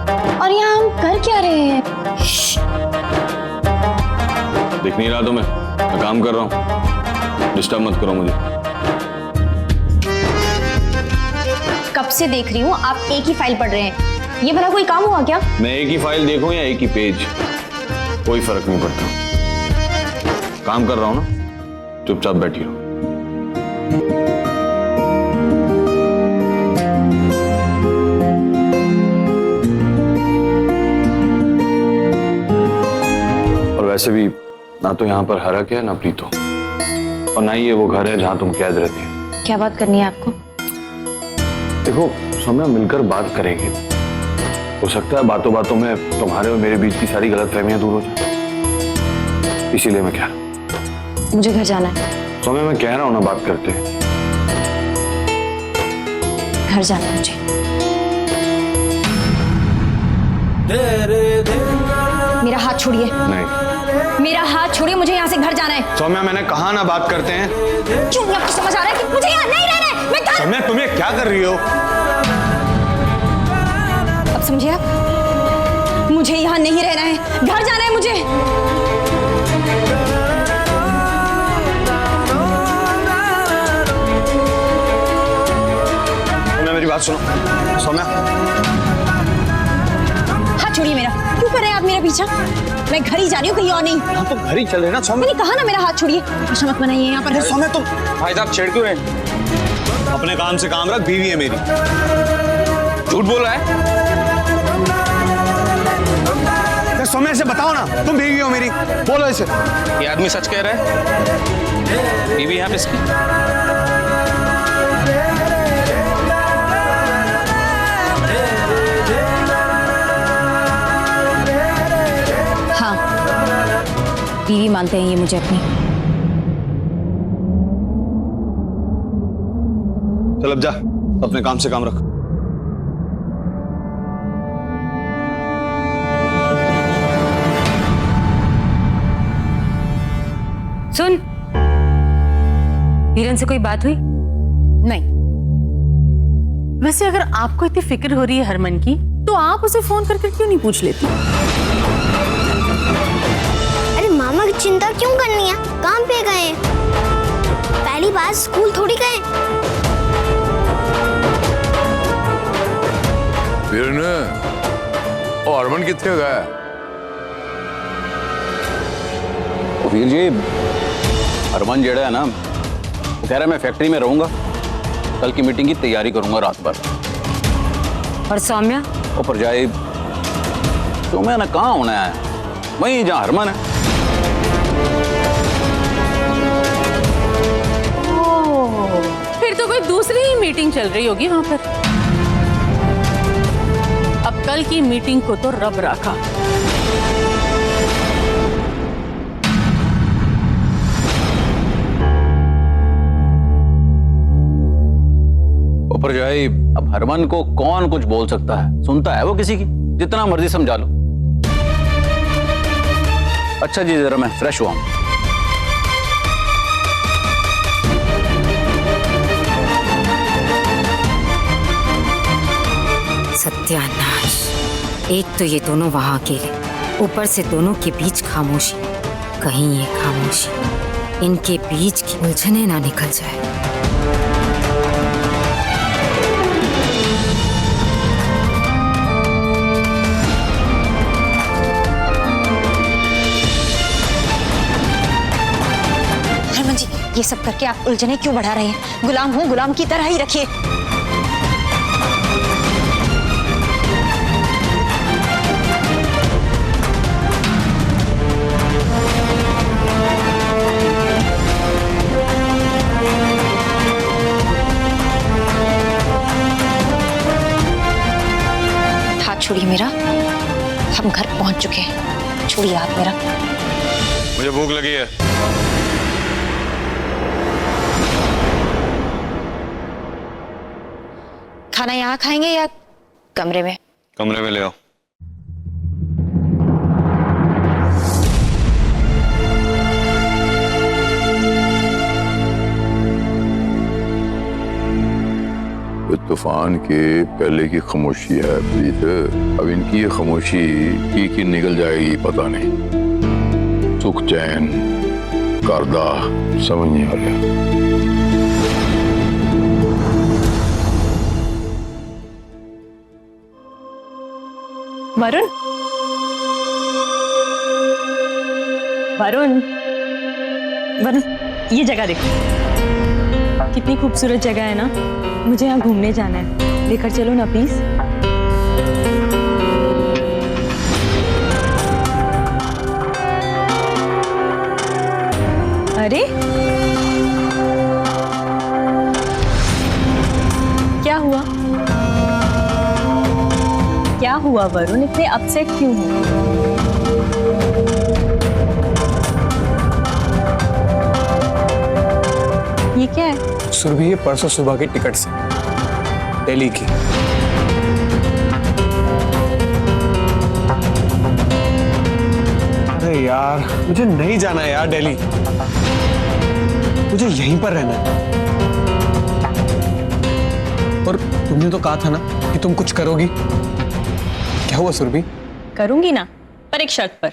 और यहाँ हम कर क्या रहे हैं? दिख नहीं रहा तुम्हें? मैं काम कर रहा हूँ, डिस्टर्ब मत करो मुझे। कब से देख रही हूँ आप एक ही फाइल पढ़ रहे हैं। ये भला कोई काम हुआ क्या? मैं एक ही फाइल देखूं या एक ही पेज, कोई फर्क नहीं पड़ता। काम कर रहा हूं ना, चुपचाप बैठी रहो। और वैसे भी ना तो यहाँ पर हरक है ना प्रीतो, और ना ही ये वो घर है जहाँ तुम कैद रहती हो। क्या बात करनी है आपको? देखो सौम्या, मिलकर बात करेंगे, हो सकता है बातों बातों में तुम्हारे और मेरे बीच की सारी गलतफहमियां दूर हो जाए। इसीलिए मैं कह रहा हूं। मुझे घर जाना है। सौम्या, मैं कह रहा हूं ना, बात करते हैं। घर जाना है मुझे। मेरा हाथ छोड़िए। नहीं, मेरा हाथ छोड़िए, मुझे यहाँ से घर जाना है। सौम्या, मैंने कहा ना बात करते हैं। क्यों नहीं आपको समझ आ रहा है कि मुझे यहाँ नहीं रहना है? मैं घर... सौम्या, तुम्हें क्या कर रही हो? अब समझे आप? मुझे यहाँ नहीं रहना है, घर जाना है मुझे। सौम्या, मेरी बात सुनो। सौम्या, हाथ छोड़िए मेरा। क्यों कर रहे हैं आप मेरा पीछा? मैं घर ही जा रही हूँ, कहीं और नहीं। हम तो घर ही चल रहे ना। सौम्या, मैंने कहा ना मेरा हाथ छोड़िए। भाषा मत बनाइए यहाँ पर। सौम्या, तुम भाई साहब छेड़ क्यों रहे? अपने काम से काम रख, बीवी है मेरी। झूठ बोल रहा है? सौम्या, से बताओ ना, तुम बीवी हो मेरी, बोलो इसे। ये आदमी सच कह रहा है? बीवी यहाँ पे इसकी? हाँ, बीवी मानते हैं ये मुझे अपनी। चल अब जा, अपने काम से काम रख। सुन, वीरन से कोई बात हुई? नहीं। वैसे अगर आपको इतनी फिक्र हो रही है हरमन की, तो आप उसे फोन करके क्यों नहीं पूछ लेती? अरे मामा की चिंता क्यों करनी है? काम पे गए, पहली बार स्कूल थोड़ी गए। वीरन, और हरमन कितने गया? वीर जी, हरमन जेड़ा है ना, वो कह रहा है मैं फैक्ट्री में रहूंगा, कल की मीटिंग की तैयारी करूंगा रात भर। और सौम्या? और पर जाए तो मैं ना कहाँ होना है, वहीं जहाँ हरमन है। फिर तो कोई दूसरी ही मीटिंग चल रही होगी वहां पर। अब कल की मीटिंग को तो रब रखा। ऊपर जाए, अब हरमन को कौन कुछ बोल सकता है? सुनता है वो किसी की? जितना मर्जी समझा लो। अच्छा जी, जरा मैं फ्रेश हुआ हूं। सत्यानाश, एक तो ये दोनों वहां अकेले, ऊपर से दोनों के बीच खामोशी। कहीं ये खामोशी इनके बीच की उलझने ना निकल जाए। ये सब करके आप उलझने क्यों बढ़ा रहे हैं? गुलाम हूँ, गुलाम की तरह ही रखिए। हाथ छोड़िए मेरा। हम घर पहुंच चुके हैं, छोड़िए हाथ मेरा। मुझे भूख लगी है। खाना यहाँ खाएंगे या कमरे में? कमरे में ले आओ। ये तो तूफान के पहले की खामोशी है प्रीत। अब इनकी ये खामोशी की निकल जाएगी पता नहीं। सुख चैन करदा समझ नहीं आ रहा। वरुण, वरुण, वरुण, ये जगह देखो, कितनी खूबसूरत जगह है ना। मुझे यहाँ घूमने जाना है, लेकर चलो ना प्लीज। अरे क्या हुआ? क्या हुआ वरुण, इतने अपसेट क्यों हो? ये क्या है? सुरभि, ये परसों सुबह की टिकट से दिल्ली की। अरे यार, मुझे नहीं जाना है यार दिल्ली, मुझे यहीं पर रहना है। और तुमने तो कहा था ना कि तुम कुछ करोगी। क्या हुआ सुरभि? करूंगी ना, पर एक शर्त पर।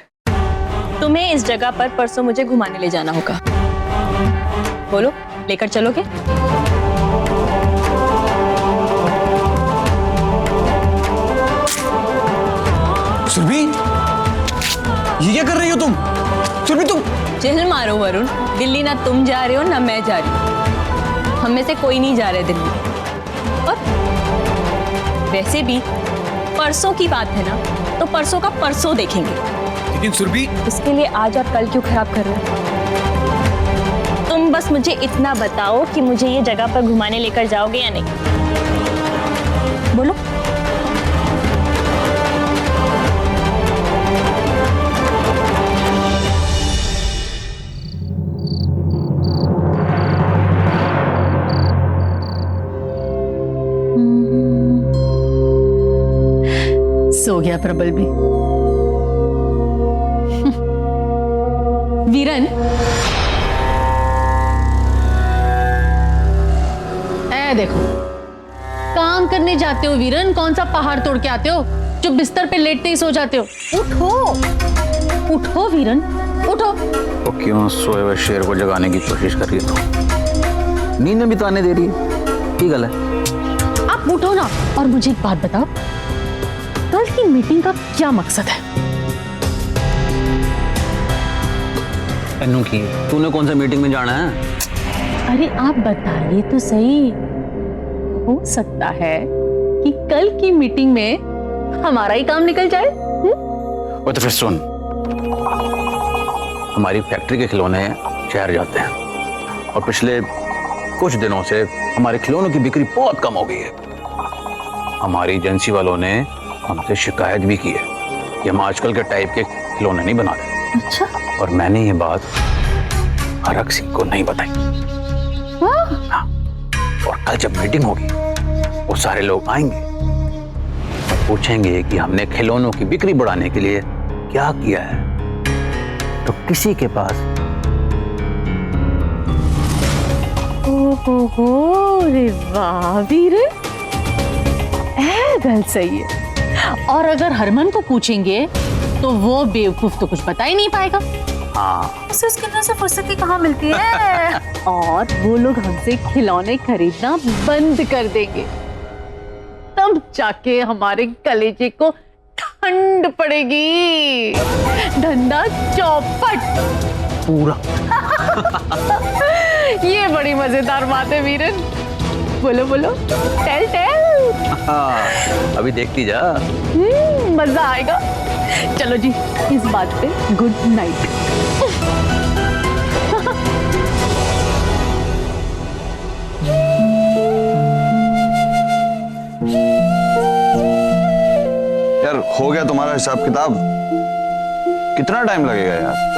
तुम्हें इस जगह पर परसों मुझे घुमाने ले जाना होगा। बोलो, लेकर चलोगे? सुरभि, ये क्या कर रही हो तुम? सुरभि तुम चिल मारो वरुण, दिल्ली ना तुम जा रहे हो ना मैं जा रही हूँ। हम में से कोई नहीं जा रहे दिल्ली। और वैसे भी परसों की बात है ना, तो परसों का परसों देखेंगे। लेकिन सुरभि, इसके लिए आज और कल क्यों खराब कर रहे हो? तुम बस मुझे इतना बताओ कि मुझे ये जगह पर घुमाने लेकर जाओगे या नहीं। बोलो। सो गया प्रबल भी। वीरन, देखो, काम करने जाते हो वीरन, कौन सा पहाड़ तोड़ के आते हो जो बिस्तर पे लेटते ही सो जाते हो? उठो, उठो वीरन, उठो। तो क्यों सोए हुए शेर को जगाने की कोशिश कर रही है? तो नींद में बिताने दे रही है, ठीक है? आप उठो ना, और मुझे एक बात बताओ, कल की मीटिंग का क्या मकसद है? अनु की, तूने कौन सा मीटिंग में जाना है? अरे आप बताइए तो सही। हो सकता है कि कल की मीटिंग में हमारा ही काम निकल जाए। वो तो फिर सुन, हमारी फैक्ट्री के खिलौने शहर जाते हैं और पिछले कुछ दिनों से हमारे खिलौनों की बिक्री बहुत कम हो गई है। हमारी एजेंसी वालों ने हमसे शिकायत भी की है कि हम आजकल के टाइप के खिलौने नहीं बना रहे। अच्छा। और मैंने ये बात हरक सिंह को नहीं बताई। हाँ। और कल जब मीटिंग होगी, वो सारे लोग आएंगे और पूछेंगे कि हमने खिलौनों की बिक्री बढ़ाने के लिए क्या किया है। तो किसी के पास ओहो, रे वाह वीरे, गल सही है। और अगर हरमन को पूछेंगे तो वो बेवकूफ तो कुछ बता ही नहीं पाएगा। हाँ, उसे उसके अंदर से फुर्सत की कहाँ मिलती है। और वो लोग हमसे खिलौने खरीदना बंद कर देंगे, तब जाके हमारे कलेजे को ठंड पड़ेगी। धंधा चौपट पूरा। ये बड़ी मजेदार बात है वीरन। बोलो बोलो, टेल टेल। हाँ, अभी देखती जा। मजा आएगा। चलो जी, इस बात पे गुड नाइट। यार हो गया तुम्हारा हिसाब किताब? कितना टाइम लगेगा यार?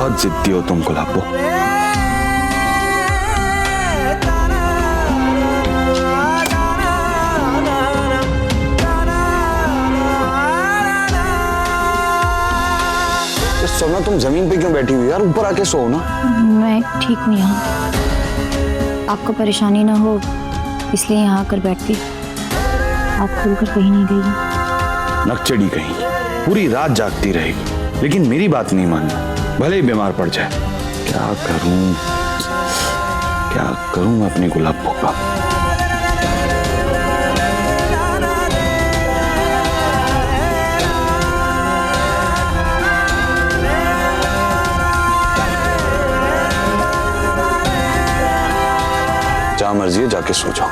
बहुत जिद्दी हो तुम गुलाबो। सोना तुम जमीन पे क्यों बैठी हुई यार, ऊपर आके सो ना। मैं ठीक हूँ यहाँ, आपको परेशानी ना हो इसलिए यहाँ आकर बैठती। आप खुलकर कहीं नहीं गई। नकचड़ी कहीं पूरी रात जागती रहेगी लेकिन मेरी बात नहीं मानना, भले ही बीमार पड़ जाए। क्या करूं मैं अपनी गुलाबो का। जहां मर्जी है जाके सो जाओ।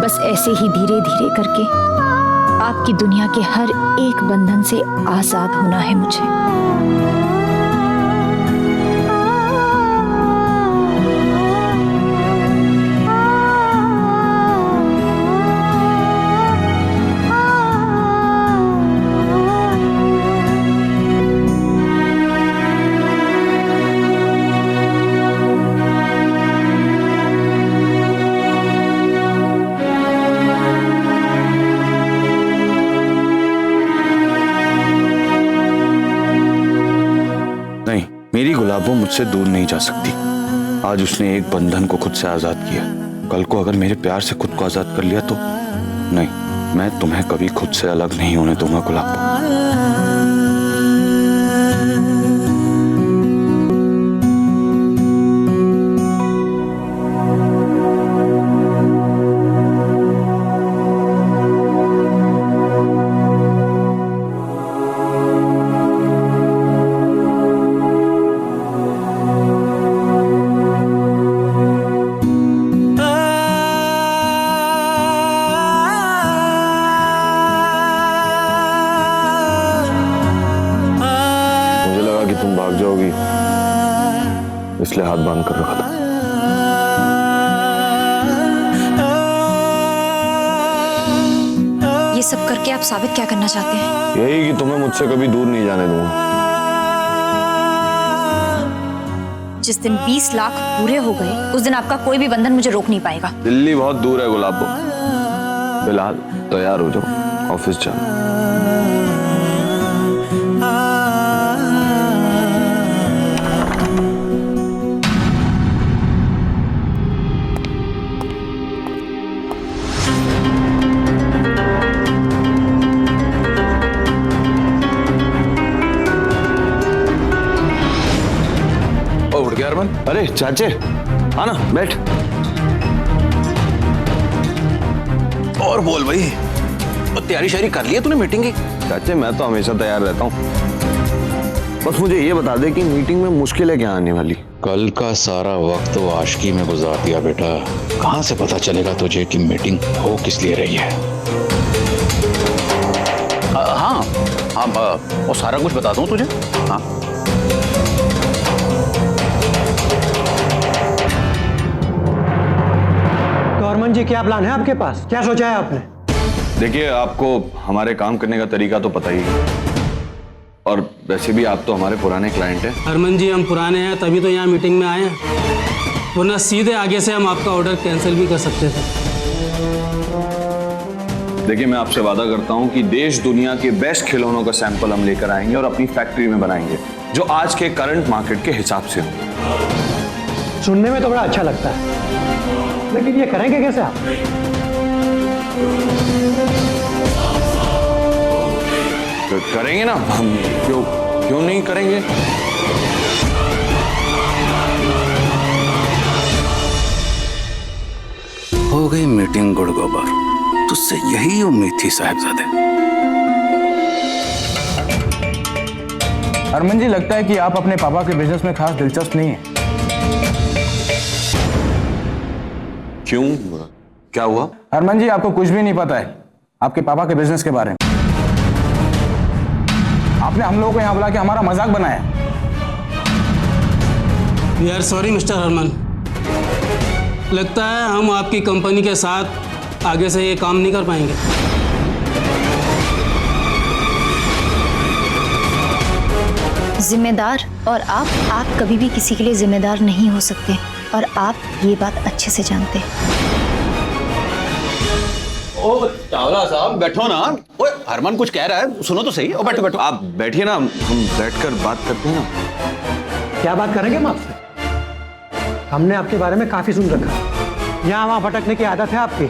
बस ऐसे ही धीरे धीरे करके आपकी दुनिया के हर एक बंधन से आजाद होना है मुझे। नहीं, मेरी गुलाबो मुझसे दूर नहीं जा सकती। आज उसने एक बंधन को खुद से आजाद किया, कल को अगर मेरे प्यार से खुद को आजाद कर लिया तो नहीं, मैं तुम्हें कभी खुद से अलग नहीं होने दूंगा गुलाबो। तुम भाग जाओगी इसलिए हाथ बांध कर रखा था। ये सब करके आप साबित क्या करना चाहते हैं? यही कि तुम्हें मुझसे कभी दूर नहीं जाने दूंगा। जिस दिन 20 लाख पूरे हो गए उस दिन आपका कोई भी बंधन मुझे रोक नहीं पाएगा। दिल्ली बहुत दूर है गुलाबो, फिलहाल तैयार हो जाओ, ऑफिस जाना। उठ गया अरमान? अरे चाचे आना, बैठ। और बोल भाई, और तैयारी शायरी कर ली है तूने मीटिंग की? चाचे मैं तो हमेशा तैयार रहता हूँ, बस मुझे ये बता दे कि मीटिंग में मुश्किलें क्या आने वाली। कल का सारा वक्त तो आशिकी में गुजार दिया बेटा, कहाँ से पता चलेगा तुझे कि मीटिंग हो किस लिए रही है? हाँ और सारा कुछ बता दूं तुझे। हाँ गवर्नमेंट जी, क्या प्लान है आपके पास? क्या सोचा है आपने? देखिए, आपको हमारे काम करने का तरीका तो पता ही है, और वैसे भी आप तो हमारे पुराने क्लाइंट हैं। हरमन जी, हम पुराने हैं तभी तो यहाँ मीटिंग में आए हैं, वरना सीधे आगे से हम आपका ऑर्डर कैंसिल भी कर सकते थे। देखिए, मैं आपसे वादा करता हूँ कि देश दुनिया के बेस्ट खिलौनों का सैंपल हम लेकर आएंगे और अपनी फैक्ट्री में बनाएंगे, जो आज के करंट मार्केट के हिसाब से हो। सुनने में तो बड़ा अच्छा लगता है, लेकिन ये करेंगे कैसे आप? तो करेंगे ना हम, क्यों नहीं करेंगे। हो गई मीटिंग गुड़ गोबर, तुझसे यही उम्मीद थी साहिबजादे। हरमन जी, लगता है कि आप अपने पापा के बिजनेस में खास दिलचस्प नहीं है। क्यों, क्या हुआ? हरमन जी, आपको कुछ भी नहीं पता है आपके पापा के बिजनेस के बारे में। आपने हम लोगों को यहाँ बुला के हमारा मजाक बनाया। We are sorry mister Harman, लगता है हम आपकी कंपनी के साथ आगे से ये काम नहीं कर पाएंगे। जिम्मेदार और आप कभी भी किसी के लिए जिम्मेदार नहीं हो सकते और आप ये बात अच्छे से जानते हैं। ओ चावला साहब बैठो ना। ओए हरमन कुछ कह रहा है, सुनो तो सही। ओ बैठो बैठो। आप बैठिए ना, हम बैठकर बात करते हैं ना। क्या बात करेंगे हम आपसे? हमने आपके बारे में काफी सुन रखा है। यहाँ वहाँ भटकने की आदत है आपकी।